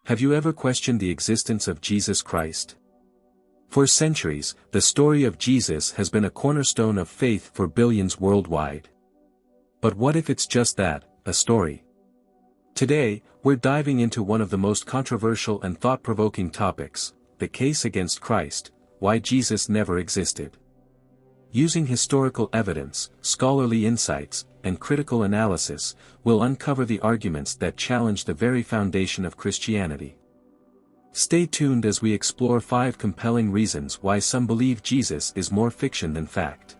Have you ever questioned the existence of Jesus Christ? For centuries, the story of Jesus has been a cornerstone of faith for billions worldwide. But what if it's just that, a story? Today, we're diving into one of the most controversial and thought-provoking topics, the case against Christ, why Jesus never existed. Using historical evidence, scholarly insights, and critical analysis, we'll uncover the arguments that challenge the very foundation of Christianity. Stay tuned as we explore 5 compelling reasons why some believe Jesus is more fiction than fact.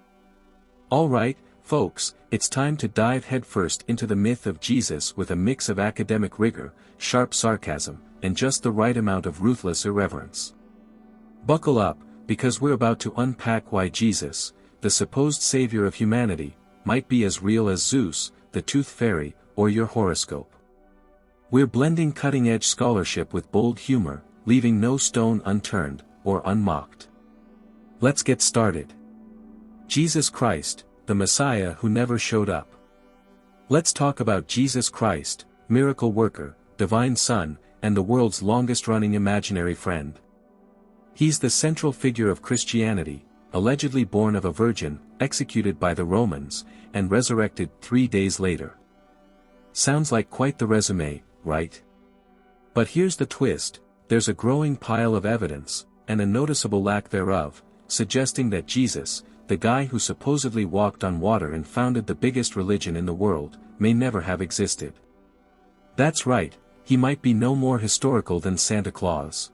Alright, folks, it's time to dive headfirst into the myth of Jesus with a mix of academic rigor, sharp sarcasm, and just the right amount of ruthless irreverence. Buckle up, because we're about to unpack why Jesus, the supposed savior of humanity, might be as real as Zeus, the Tooth Fairy, or your horoscope. We're blending cutting-edge scholarship with bold humor, leaving no stone unturned, or unmocked. Let's get started. Jesus Christ, the Messiah who never showed up. Let's talk about Jesus Christ, miracle worker, divine Son, and the world's longest-running imaginary friend. He's the central figure of Christianity, allegedly born of a virgin, executed by the Romans, and resurrected 3 days later. Sounds like quite the resume, right? But here's the twist, there's a growing pile of evidence, and a noticeable lack thereof, suggesting that Jesus, the guy who supposedly walked on water and founded the biggest religion in the world, may never have existed. That's right, he might be no more historical than Santa Claus.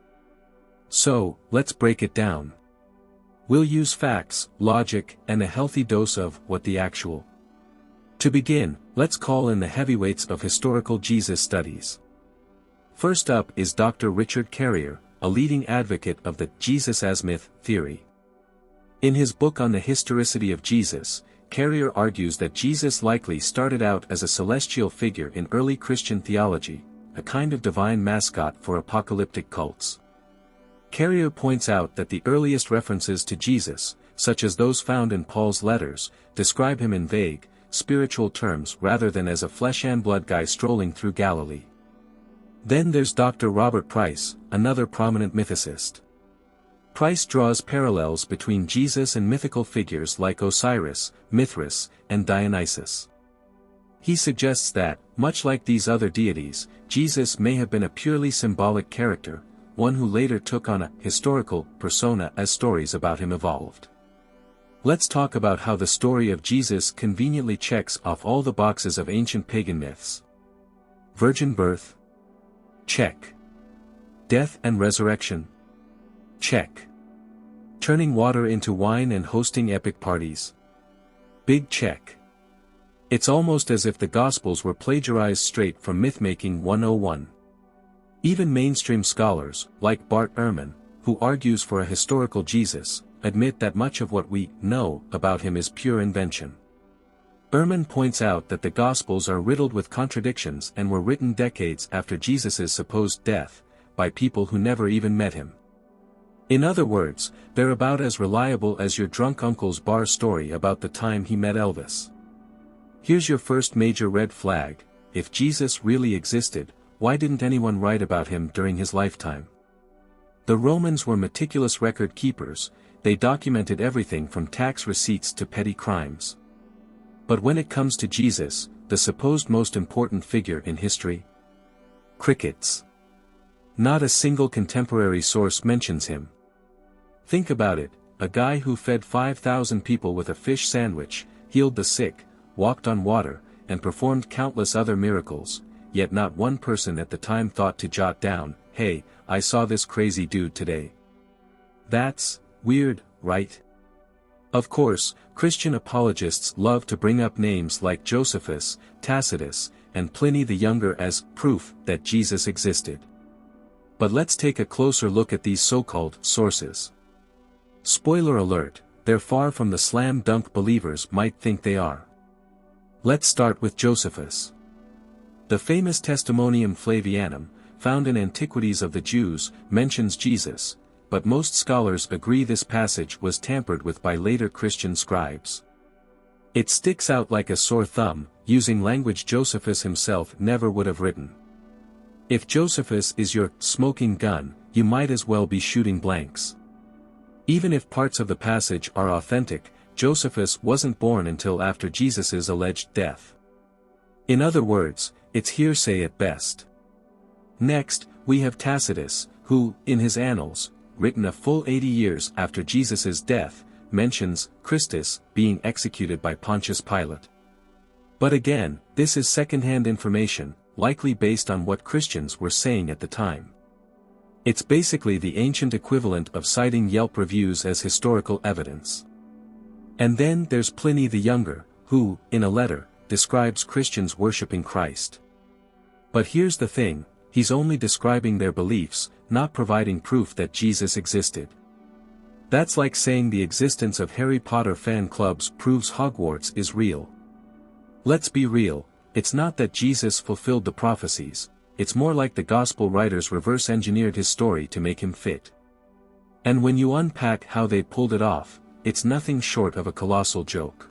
So, let's break it down. We'll use facts, logic, and a healthy dose of what the actual. To begin, let's call in the heavyweights of historical Jesus studies. First up is Dr. Richard Carrier, a leading advocate of the Jesus as myth theory. In his book on the historicity of Jesus, Carrier argues that Jesus likely started out as a celestial figure in early Christian theology, a kind of divine mascot for apocalyptic cults. Carrier points out that the earliest references to Jesus, such as those found in Paul's letters, describe him in vague, spiritual terms rather than as a flesh-and-blood guy strolling through Galilee. Then there's Dr. Robert Price, another prominent mythicist. Price draws parallels between Jesus and mythical figures like Osiris, Mithras, and Dionysus. He suggests that, much like these other deities, Jesus may have been a purely symbolic character, one who later took on a historical persona as stories about him evolved. Let's talk about how the story of Jesus conveniently checks off all the boxes of ancient pagan myths. Virgin birth? Check. Death and resurrection? Check. Turning water into wine and hosting epic parties? Big check. It's almost as if the Gospels were plagiarized straight from Mythmaking 101. Even mainstream scholars, like Bart Ehrman, who argues for a historical Jesus, admit that much of what we know about him is pure invention. Ehrman points out that the Gospels are riddled with contradictions and were written decades after Jesus' supposed death, by people who never even met him. In other words, they're about as reliable as your drunk uncle's bar story about the time he met Elvis. Here's your first major red flag: if Jesus really existed, why didn't anyone write about him during his lifetime? The Romans were meticulous record keepers, they documented everything from tax receipts to petty crimes. But when it comes to Jesus, the supposed most important figure in history? Crickets. Not a single contemporary source mentions him. Think about it, a guy who fed 5,000 people with a fish sandwich, healed the sick, walked on water, and performed countless other miracles, yet not one person at the time thought to jot down, "Hey, I saw this crazy dude today." That's weird, right? Of course, Christian apologists love to bring up names like Josephus, Tacitus, and Pliny the Younger as proof that Jesus existed. But let's take a closer look at these so-called sources. Spoiler alert, they're far from the slam-dunk believers might think they are. Let's start with Josephus. The famous Testimonium Flavianum, found in Antiquities of the Jews, mentions Jesus, but most scholars agree this passage was tampered with by later Christian scribes. It sticks out like a sore thumb, using language Josephus himself never would have written. If Josephus is your smoking gun, you might as well be shooting blanks. Even if parts of the passage are authentic, Josephus wasn't born until after Jesus' alleged death. In other words, it's hearsay at best. Next, we have Tacitus, who, in his Annals, written a full 80 years after Jesus' death, mentions Christus being executed by Pontius Pilate. But again, this is second-hand information, likely based on what Christians were saying at the time. It's basically the ancient equivalent of citing Yelp reviews as historical evidence. And then there's Pliny the Younger, who, in a letter, describes Christians worshipping Christ. But here's the thing, he's only describing their beliefs, not providing proof that Jesus existed. That's like saying the existence of Harry Potter fan clubs proves Hogwarts is real. Let's be real, it's not that Jesus fulfilled the prophecies, it's more like the gospel writers reverse-engineered his story to make him fit. And when you unpack how they pulled it off, it's nothing short of a colossal joke.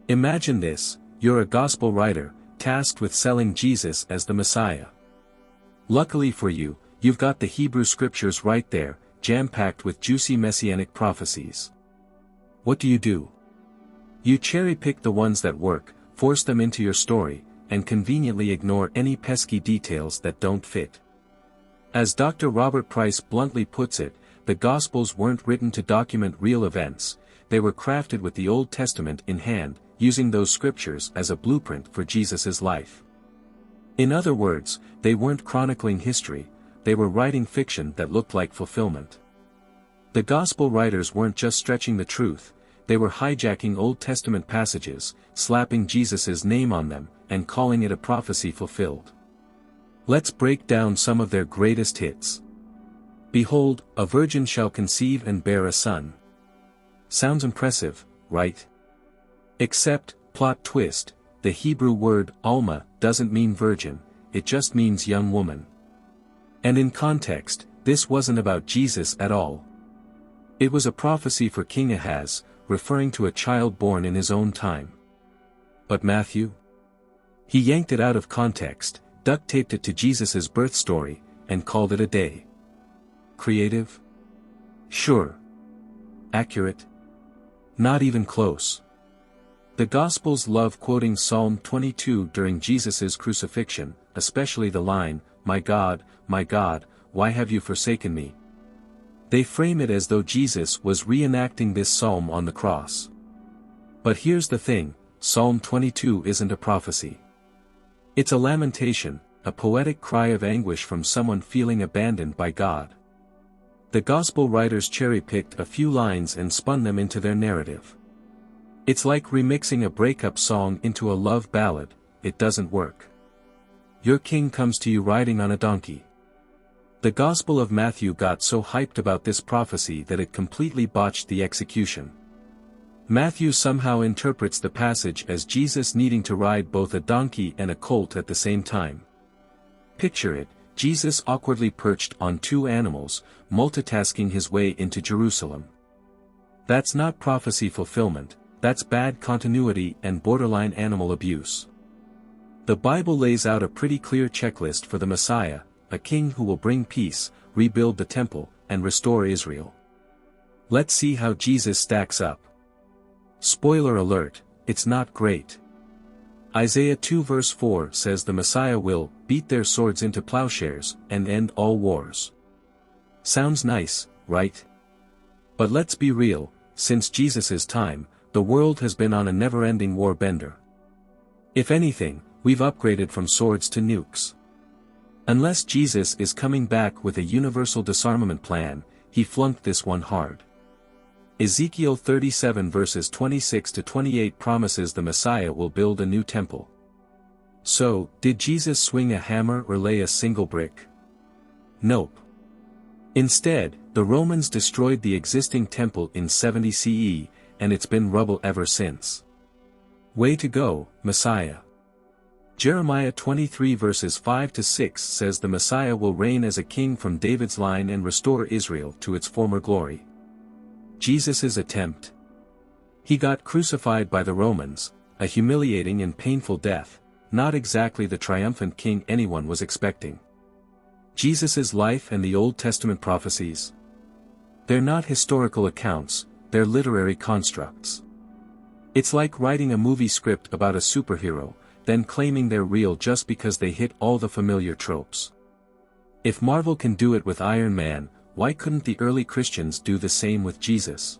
Imagine this, you're a gospel writer, tasked with selling Jesus as the Messiah. Luckily for you, you've got the Hebrew scriptures right there, jam-packed with juicy messianic prophecies. What do? You cherry-pick the ones that work, force them into your story, and conveniently ignore any pesky details that don't fit. As Dr. Robert Price bluntly puts it, the Gospels weren't written to document real events, they were crafted with the Old Testament in hand, using those scriptures as a blueprint for Jesus' life. In other words, they weren't chronicling history, they were writing fiction that looked like fulfillment. The Gospel writers weren't just stretching the truth, they were hijacking Old Testament passages, slapping Jesus' name on them, and calling it a prophecy fulfilled. Let's break down some of their greatest hits. Behold, a virgin shall conceive and bear a son. Sounds impressive, right? Except, plot twist, the Hebrew word alma doesn't mean virgin, it just means young woman. And in context, this wasn't about Jesus at all. It was a prophecy for King Ahaz, referring to a child born in his own time. But Matthew? He yanked it out of context, duct-taped it to Jesus' birth story, and called it a day. Creative? Sure. Accurate? Not even close. The Gospels love quoting Psalm 22 during Jesus' crucifixion, especially the line, my God, why have you forsaken me?" They frame it as though Jesus was reenacting this psalm on the cross. But here's the thing, Psalm 22 isn't a prophecy. It's a lamentation, a poetic cry of anguish from someone feeling abandoned by God. The Gospel writers cherry-picked a few lines and spun them into their narrative. It's like remixing a breakup song into a love ballad, it doesn't work. Your king comes to you riding on a donkey. The Gospel of Matthew got so hyped about this prophecy that it completely botched the execution. Matthew somehow interprets the passage as Jesus needing to ride both a donkey and a colt at the same time. Picture it, Jesus awkwardly perched on two animals, multitasking his way into Jerusalem. That's not prophecy fulfillment, that's bad continuity and borderline animal abuse. The Bible lays out a pretty clear checklist for the Messiah, a king who will bring peace, rebuild the temple, and restore Israel. Let's see how Jesus stacks up. Spoiler alert, it's not great. Isaiah 2 verse 4 says the Messiah will beat their swords into plowshares and end all wars. Sounds nice, right? But let's be real, since Jesus' time, the world has been on a never-ending war bender. If anything, we've upgraded from swords to nukes. Unless Jesus is coming back with a universal disarmament plan, he flunked this one hard. Ezekiel 37 verses 26 to 28 promises the Messiah will build a new temple. So, did Jesus swing a hammer or lay a single brick? Nope. Instead, the Romans destroyed the existing temple in 70 CE, and it's been rubble ever since. Way to go, Messiah. Jeremiah 23 verses 5 to 6 says the Messiah will reign as a king from David's line and restore Israel to its former glory. Jesus' attempt? He got crucified by the Romans, a humiliating and painful death, not exactly the triumphant king anyone was expecting. Jesus' life and the Old Testament prophecies? They're not historical accounts, they're literary constructs. It's like writing a movie script about a superhero, then claiming they're real just because they hit all the familiar tropes. If Marvel can do it with Iron Man, why couldn't the early Christians do the same with Jesus?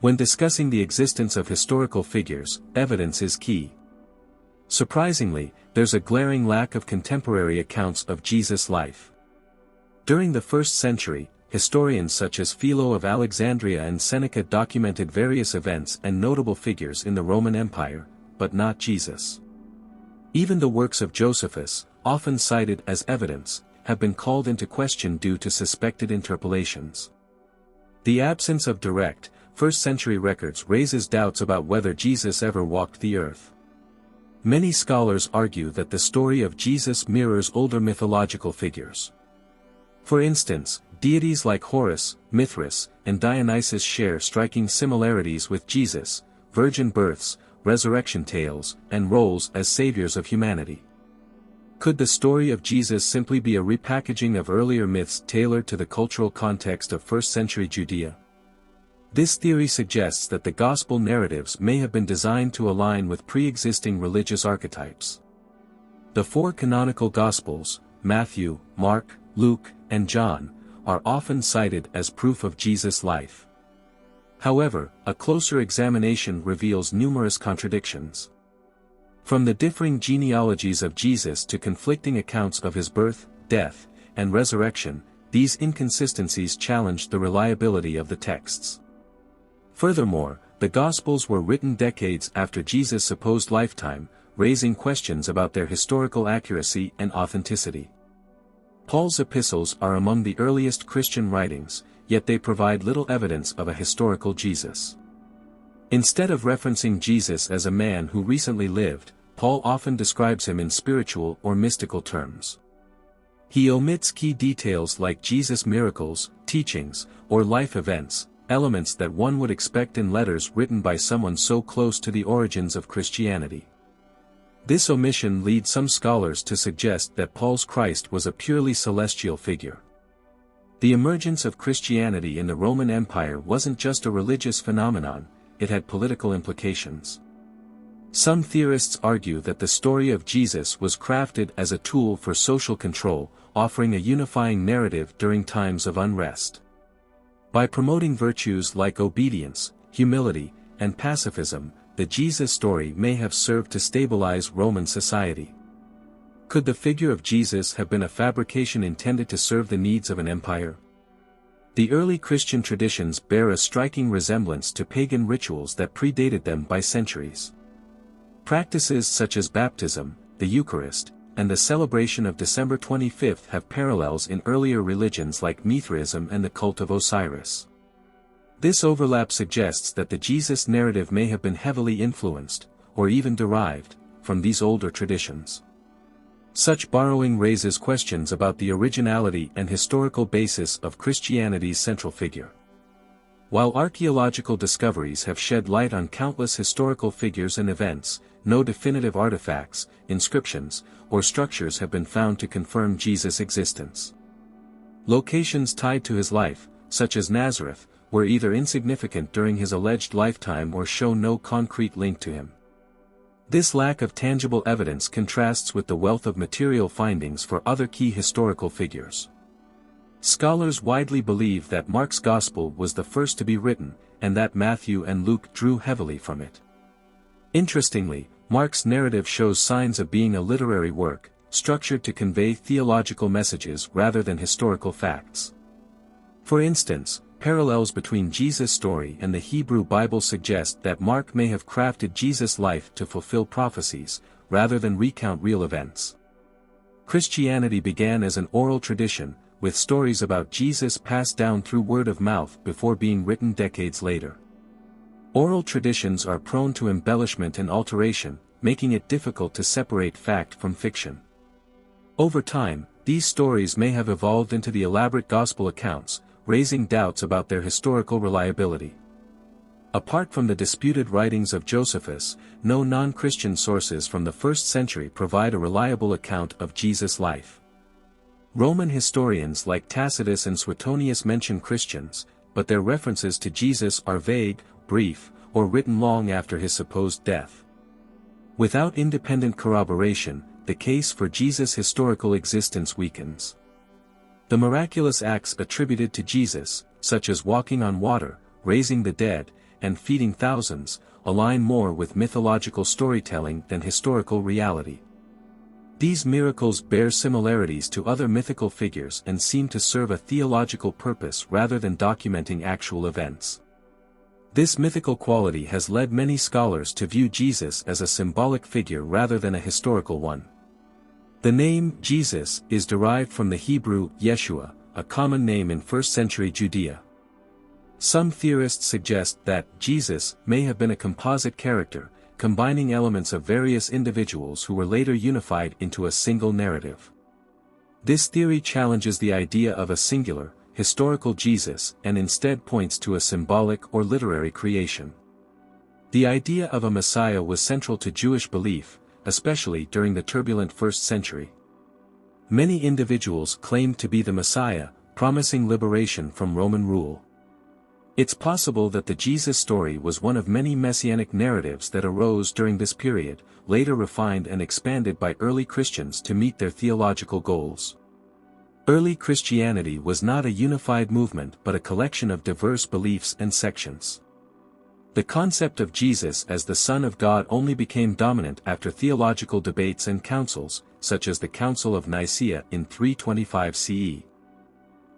When discussing the existence of historical figures, evidence is key. Surprisingly, there's a glaring lack of contemporary accounts of Jesus' life. During the 1st century, historians such as Philo of Alexandria and Seneca documented various events and notable figures in the Roman Empire, but not Jesus. Even the works of Josephus, often cited as evidence, have been called into question due to suspected interpolations. The absence of direct, 1st century records raises doubts about whether Jesus ever walked the earth. Many scholars argue that the story of Jesus mirrors older mythological figures. For instance, deities like Horus, Mithras, and Dionysus share striking similarities with Jesus: virgin births, resurrection tales, and roles as saviors of humanity. Could the story of Jesus simply be a repackaging of earlier myths tailored to the cultural context of 1st century Judea? This theory suggests that the gospel narratives may have been designed to align with pre-existing religious archetypes. The 4 canonical Gospels, Matthew, Mark, Luke, and John, are often cited as proof of Jesus' life. However, a closer examination reveals numerous contradictions. From the differing genealogies of Jesus to conflicting accounts of his birth, death, and resurrection, these inconsistencies challenge the reliability of the texts. Furthermore, the Gospels were written decades after Jesus' supposed lifetime, raising questions about their historical accuracy and authenticity. Paul's epistles are among the earliest Christian writings, yet they provide little evidence of a historical Jesus. Instead of referencing Jesus as a man who recently lived, Paul often describes him in spiritual or mystical terms. He omits key details like Jesus' miracles, teachings, or life events, elements that one would expect in letters written by someone so close to the origins of Christianity. This omission leads some scholars to suggest that Paul's Christ was a purely celestial figure. The emergence of Christianity in the Roman Empire wasn't just a religious phenomenon, it had political implications. Some theorists argue that the story of Jesus was crafted as a tool for social control, offering a unifying narrative during times of unrest. By promoting virtues like obedience, humility, and pacifism, the Jesus story may have served to stabilize Roman society. Could the figure of Jesus have been a fabrication intended to serve the needs of an empire? The early Christian traditions bear a striking resemblance to pagan rituals that predated them by centuries. Practices such as baptism, the Eucharist, and the celebration of December 25 have parallels in earlier religions like Mithraism and the cult of Osiris. This overlap suggests that the Jesus narrative may have been heavily influenced, or even derived, from these older traditions. Such borrowing raises questions about the originality and historical basis of Christianity's central figure. While archaeological discoveries have shed light on countless historical figures and events, no definitive artifacts, inscriptions, or structures have been found to confirm Jesus' existence. Locations tied to his life, such as Nazareth, were either insignificant during his alleged lifetime or show no concrete link to him. This lack of tangible evidence contrasts with the wealth of material findings for other key historical figures. Scholars widely believe that Mark's Gospel was the first to be written, and that Matthew and Luke drew heavily from it. Interestingly, Mark's narrative shows signs of being a literary work, structured to convey theological messages rather than historical facts. For instance, parallels between Jesus' story and the Hebrew Bible suggest that Mark may have crafted Jesus' life to fulfill prophecies, rather than recount real events. Christianity began as an oral tradition, with stories about Jesus passed down through word of mouth before being written decades later. Oral traditions are prone to embellishment and alteration, making it difficult to separate fact from fiction. Over time, these stories may have evolved into the elaborate gospel accounts, raising doubts about their historical reliability. Apart from the disputed writings of Josephus, no non-Christian sources from the 1st century provide a reliable account of Jesus' life. Roman historians like Tacitus and Suetonius mention Christians, but their references to Jesus are vague, brief, or written long after his supposed death. Without independent corroboration, the case for Jesus' historical existence weakens. The miraculous acts attributed to Jesus, such as walking on water, raising the dead, and feeding thousands, align more with mythological storytelling than historical reality. These miracles bear similarities to other mythical figures and seem to serve a theological purpose rather than documenting actual events. This mythical quality has led many scholars to view Jesus as a symbolic figure rather than a historical one. The name Jesus is derived from the Hebrew Yeshua, a common name in 1st century Judea. Some theorists suggest that Jesus may have been a composite character, combining elements of various individuals who were later unified into a single narrative. This theory challenges the idea of a singular, historical Jesus and instead points to a symbolic or literary creation. The idea of a Messiah was central to Jewish belief, especially during the turbulent 1st century. Many individuals claimed to be the Messiah, promising liberation from Roman rule. It's possible that the Jesus story was one of many messianic narratives that arose during this period, later refined and expanded by early Christians to meet their theological goals. Early Christianity was not a unified movement but a collection of diverse beliefs and sections. The concept of Jesus as the Son of God only became dominant after theological debates and councils, such as the Council of Nicaea in 325 CE.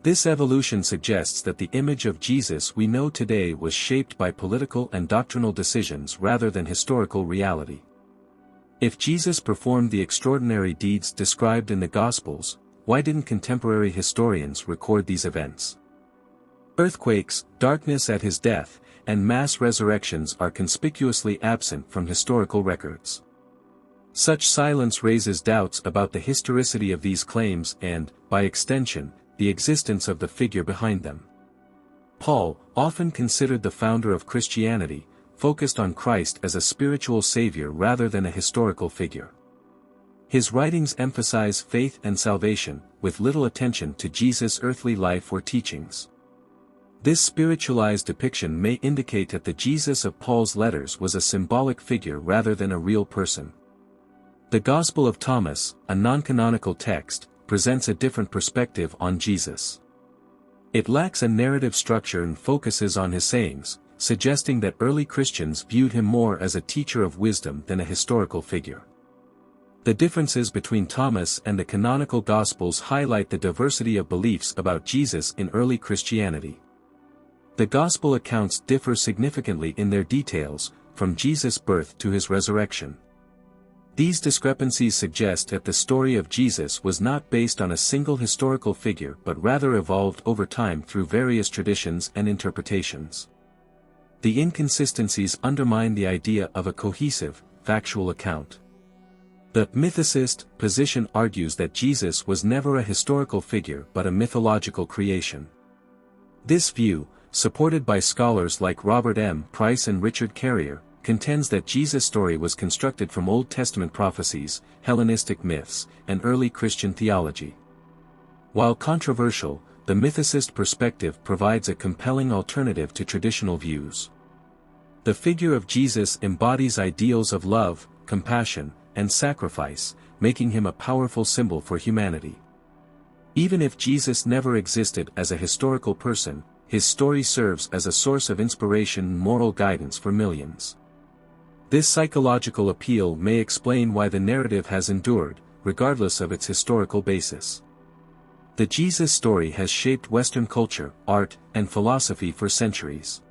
This evolution suggests that the image of Jesus we know today was shaped by political and doctrinal decisions rather than historical reality. If Jesus performed the extraordinary deeds described in the Gospels, why didn't contemporary historians record these events? Earthquakes, darkness at his death, and mass resurrections are conspicuously absent from historical records. Such silence raises doubts about the historicity of these claims and, by extension, the existence of the figure behind them. Paul, often considered the founder of Christianity, focused on Christ as a spiritual savior rather than a historical figure. His writings emphasize faith and salvation, with little attention to Jesus' earthly life or teachings. This spiritualized depiction may indicate that the Jesus of Paul's letters was a symbolic figure rather than a real person. The Gospel of Thomas, a non-canonical text, presents a different perspective on Jesus. It lacks a narrative structure and focuses on his sayings, suggesting that early Christians viewed him more as a teacher of wisdom than a historical figure. The differences between Thomas and the canonical Gospels highlight the diversity of beliefs about Jesus in early Christianity. The Gospel accounts differ significantly in their details, from Jesus' birth to his resurrection. These discrepancies suggest that the story of Jesus was not based on a single historical figure but rather evolved over time through various traditions and interpretations. The inconsistencies undermine the idea of a cohesive, factual account. The mythicist position argues that Jesus was never a historical figure but a mythological creation. This view, supported by scholars like Robert M. Price and Richard Carrier, contends that Jesus' story was constructed from Old Testament prophecies, Hellenistic myths, and early Christian theology. While controversial, the mythicist perspective provides a compelling alternative to traditional views. The figure of Jesus embodies ideals of love, compassion, and sacrifice, making him a powerful symbol for humanity. Even if Jesus never existed as a historical person, his story serves as a source of inspiration and moral guidance for millions. This psychological appeal may explain why the narrative has endured, regardless of its historical basis. The Jesus story has shaped Western culture, art, and philosophy for centuries.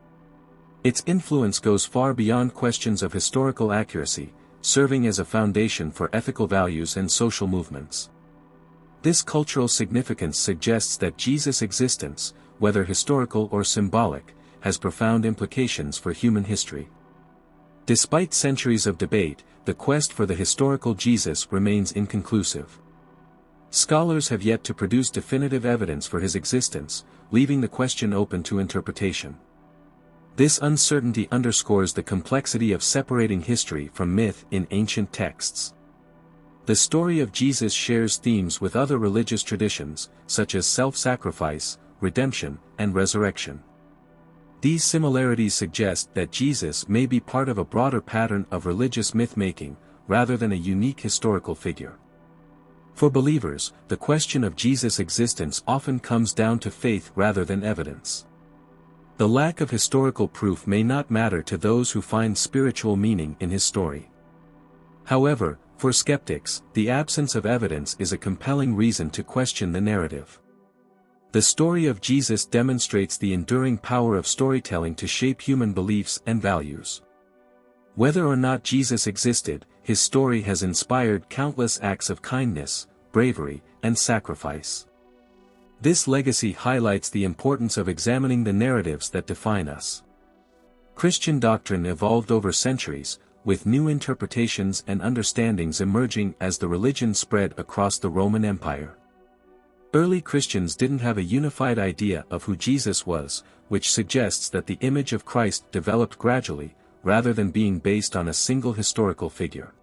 Its influence goes far beyond questions of historical accuracy, serving as a foundation for ethical values and social movements. This cultural significance suggests that Jesus' existence, whether historical or symbolic, has profound implications for human history. Despite centuries of debate, the quest for the historical Jesus remains inconclusive. Scholars have yet to produce definitive evidence for his existence, leaving the question open to interpretation. This uncertainty underscores the complexity of separating history from myth in ancient texts. The story of Jesus shares themes with other religious traditions, such as self-sacrifice, redemption, and resurrection. These similarities suggest that Jesus may be part of a broader pattern of religious myth-making, rather than a unique historical figure. For believers, the question of Jesus' existence often comes down to faith rather than evidence. The lack of historical proof may not matter to those who find spiritual meaning in his story. However, for skeptics, the absence of evidence is a compelling reason to question the narrative. The story of Jesus demonstrates the enduring power of storytelling to shape human beliefs and values. Whether or not Jesus existed, his story has inspired countless acts of kindness, bravery, and sacrifice. This legacy highlights the importance of examining the narratives that define us. Christian doctrine evolved over centuries, with new interpretations and understandings emerging as the religion spread across the Roman Empire. Early Christians didn't have a unified idea of who Jesus was, which suggests that the image of Christ developed gradually, rather than being based on a single historical figure.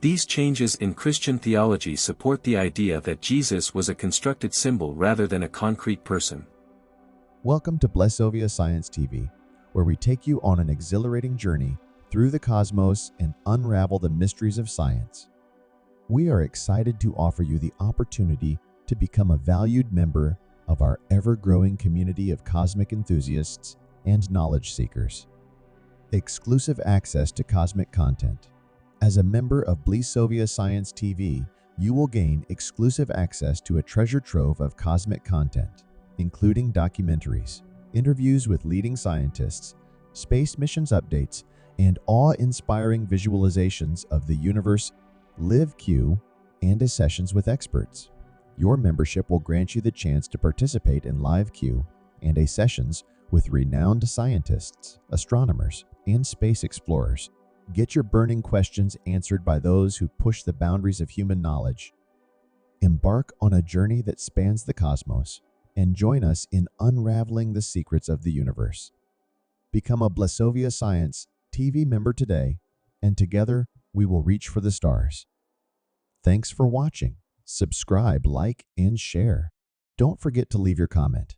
These changes in Christian theology support the idea that Jesus was a constructed symbol rather than a concrete person. Welcome to Blessovia Science TV, where we take you on an exhilarating journey through the cosmos and unravel the mysteries of science. We are excited to offer you the opportunity to become a valued member of our ever-growing community of cosmic enthusiasts and knowledge seekers. Exclusive access to cosmic content. As a member of Blessovia Science TV, you will gain exclusive access to a treasure trove of cosmic content, including documentaries, interviews with leading scientists, space missions updates, and awe-inspiring visualizations of the universe, live Q, and sessions with experts. Your membership will grant you the chance to participate in live Q and sessions with renowned scientists, astronomers, and space explorers. Get your burning questions answered by those who push the boundaries of human knowledge. Embark on a journey that spans the cosmos and join us in unraveling the secrets of the universe. Become a Blessovia Science TV member today, and together we will reach for the stars. Thanks for watching. Subscribe, like, and share. Don't forget to leave your comment.